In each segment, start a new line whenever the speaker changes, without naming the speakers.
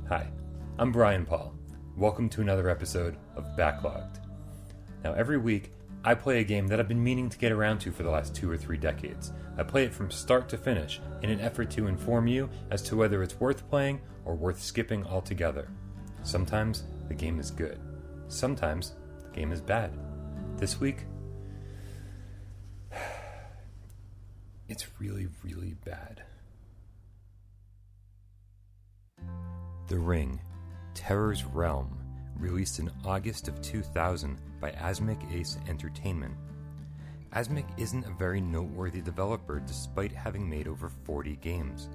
Hi, I'm Bryan Paul. Welcome to another episode of Backlogged. Now, every week, I play a game that I've been meaning to get around to for the last 2 or 3 decades. I play it from start to finish in an effort to inform you as to whether it's worth playing or worth skipping altogether. Sometimes the game is good. Sometimes the game is bad. This week, it's really, really bad. The Ring, Terror's Realm, released in August of 2000 by Asmik Ace Entertainment. Asmik isn't a very noteworthy developer despite having made over 40 games.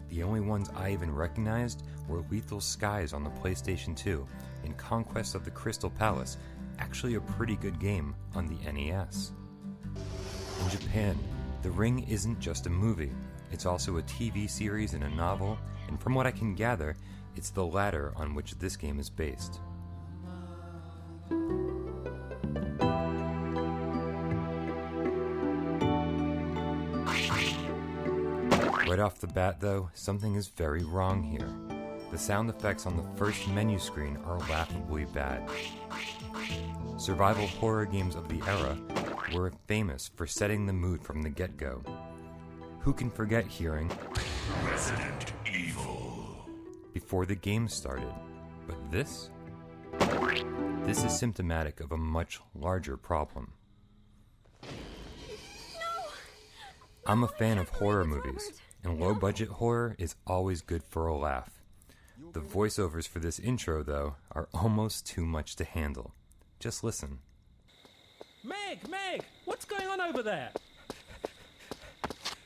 The only ones I even recognized were Lethal Skies on the PlayStation 2 and Conquest of the Crystal Palace, actually a pretty good game on the NES. In Japan, The Ring isn't just a movie, it's also a TV series and a novel, and from what I can gather, it's the latter on which this game is based. Right off the bat, though, something is very wrong here. The sound effects on the first menu screen are laughably bad. Survival horror games of the era were famous for setting the mood from the get-go. Who can forget hearing Resident Evil before the game started? But this is symptomatic of a much larger problem. I'm a fan of horror movies, and low-budget horror is always good for a laugh. The voiceovers for this intro, though, are almost too much to handle. Just listen.
Meg, what's going on over there?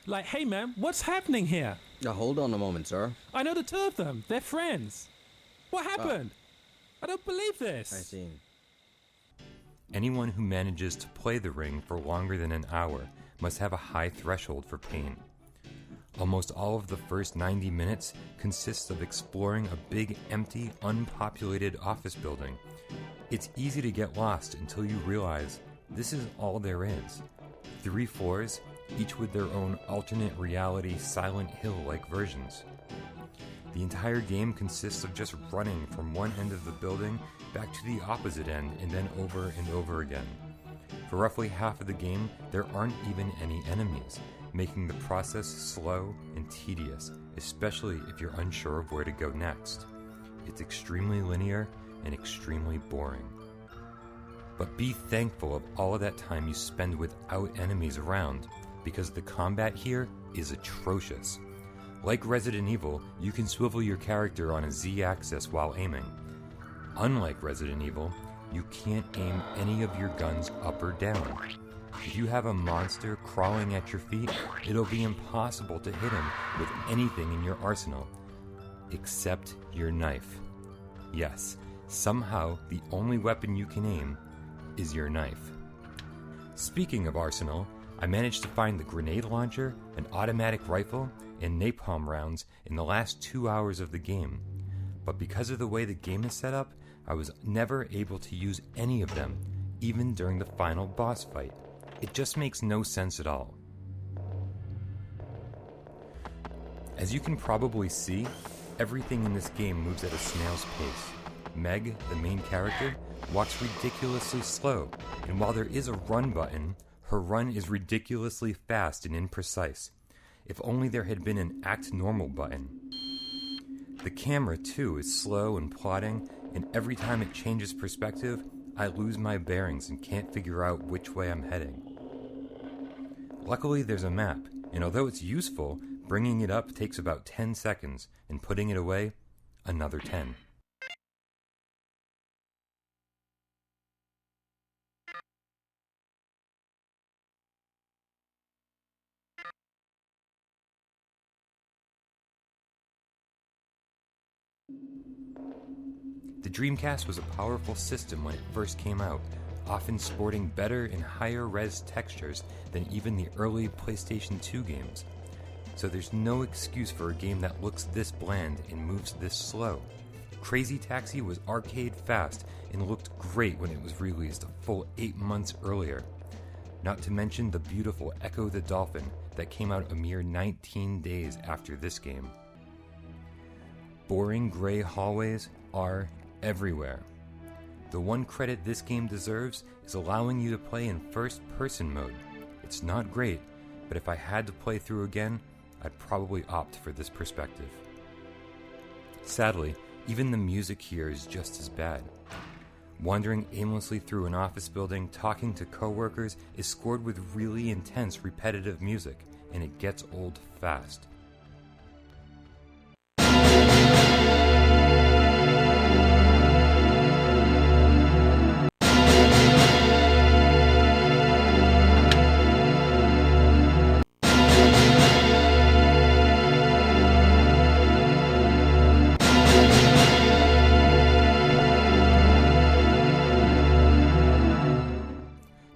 Like, hey man, what's happening here?
Now hold on a moment, sir.
I know the two of them. They're friends. What happened? I don't believe this.
I see.
Anyone who manages to play The Ring for longer than an hour must have a high threshold for pain. Almost all of the first 90 minutes consists of exploring a big, empty, unpopulated office building. It's easy to get lost until you realize this is all there is. 3 floors, each with their own alternate reality Silent Hill-like versions. The entire game consists of just running from one end of the building back to the opposite end and then over and over again. For roughly half of the game, there aren't even any enemies, making the process slow and tedious, especially if you're unsure of where to go next. It's extremely linear and extremely boring. But be thankful of all of that time you spend without enemies around, because the combat here is atrocious. Like Resident Evil, you can swivel your character on a Z-axis while aiming. Unlike Resident Evil, you can't aim any of your guns up or down. If you have a monster crawling at your feet, it'll be impossible to hit him with anything in your arsenal, except your knife. Yes, somehow the only weapon you can aim is your knife. Speaking of arsenal, I managed to find the grenade launcher, an automatic rifle, and napalm rounds in the last 2 hours of the game. But because of the way the game is set up, I was never able to use any of them, even during the final boss fight. It just makes no sense at all. As you can probably see, everything in this game moves at a snail's pace. Meg, the main character, walks ridiculously slow, and while there is a run button, her run is ridiculously fast and imprecise. If only there had been an act normal button. The camera, too, is slow and plodding, and every time it changes perspective, I lose my bearings and can't figure out which way I'm heading. Luckily, there's a map, and although it's useful, bringing it up takes about 10 seconds, and putting it away, another 10. The Dreamcast was a powerful system when it first came out, often sporting better and higher res textures than even the early PlayStation 2 games. So there's no excuse for a game that looks this bland and moves this slow. Crazy Taxi was arcade fast and looked great when it was released a full 8 months earlier. Not to mention the beautiful Echo the Dolphin that came out a mere 19 days after this game. boring gray hallways are everywhere. The one credit this game deserves is allowing you to play in first-person mode. It's not great, but if I had to play through again, I'd probably opt for this perspective. Sadly, even the music here is just as bad. Wandering aimlessly through an office building, talking to coworkers is scored with really intense, repetitive music, and it gets old fast.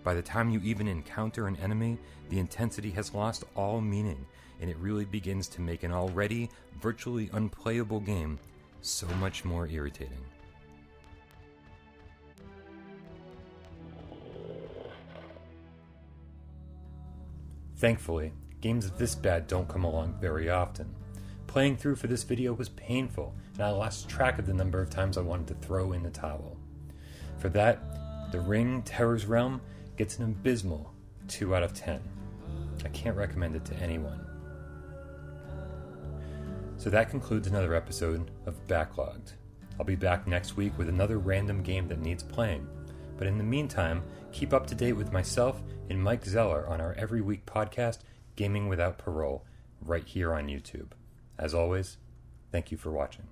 By the time you even encounter an enemy, the intensity has lost all meaning, and it really begins to make an already virtually unplayable game so much more irritating. Thankfully, games this bad don't come along very often. Playing through for this video was painful, and I lost track of the number of times I wanted to throw in the towel. For that, The Ring Terror's Realm gets an abysmal 2 out of 10. I can't recommend it to anyone. So that concludes another episode of Backlogged. I'll be back next week with another random game that needs playing. But in the meantime, keep up to date with myself and Mike Zeller on our every week podcast, Gaming Without Parole, right here on YouTube. As always, thank you for watching.